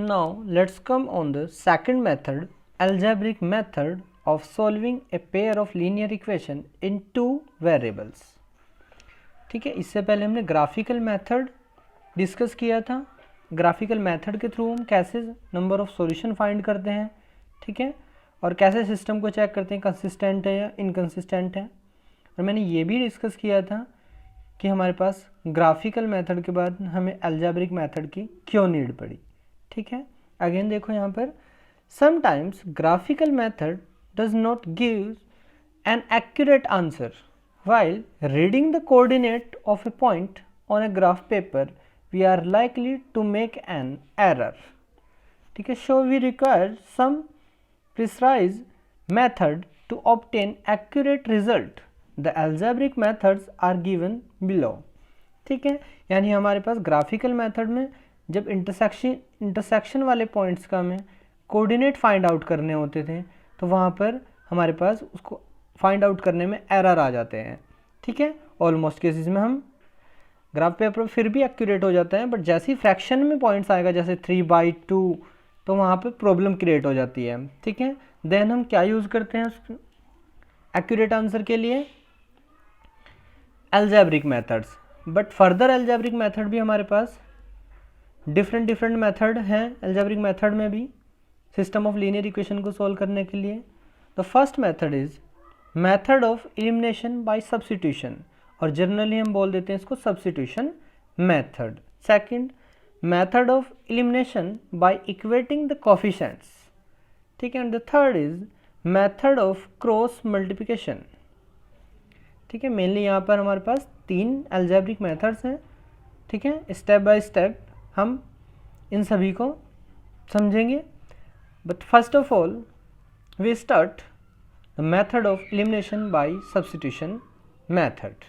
Now let's come on the second method, algebraic method of solving a pair of linear equation in two variables. ठीक है, इससे पहले हमने graphical method discuss किया था. Graphical method के थ्रू हम कैसे नंबर ऑफ सॉल्यूशन फाइंड करते हैं, ठीक है, और कैसे सिस्टम को चेक करते हैं कंसिस्टेंट है या इनकंसिस्टेंट है. और मैंने ये भी डिस्कस किया था कि हमारे पास ग्राफिकल मेथड के बाद हमें अलजेब्रिक मेथड की क्यों नीड पड़ी. ठीक है, अगेन देखो यहाँ पर, sometimes graphical method does not give an accurate answer while reading the coordinate of a point on a graph paper we are likely to make an error. ठीक है, so we require some precise method to obtain accurate result. The algebraic methods are given below. ठीक है, यानी हमारे पास graphical method में जब intersection वाले points का हमें कोऑर्डिनेट फाइंड आउट करने होते थे तो वहाँ पर हमारे पास उसको फाइंड आउट करने में एरर आ जाते हैं. ठीक है, ऑलमोस्ट केसेस में हम ग्राफ पेपर फिर भी एक्यूरेट हो जाते हैं, बट जैसे ही फ्रैक्शन में पॉइंट्स आएगा जैसे 3/2 तो वहाँ पे प्रॉब्लम क्रिएट हो जाती है. ठीक है, देन हम क्या यूज़ करते हैं उस एक्यूरेट आंसर के लिए, algebraic methods. But further algebraic method भी हमारे पास डिफरेंट मेथड हैं. अलजेब्रिक मेथड में भी सिस्टम ऑफ लीनियर इक्वेशन को सॉल्व करने के लिए the first method is method of elimination by substitution, और जनरली हम बोल देते हैं इसको substitution method. Second, method of elimination by equating the coefficients. ठीक है, and the third is method of cross multiplication. ठीक है, मेनली यहाँ पर हमारे पास 3 अलजेब्रिक मेथड्स हैं. ठीक है, स्टेप बाय स्टेप हम इन सभी को समझेंगे. But first of all we start the method of elimination by substitution method.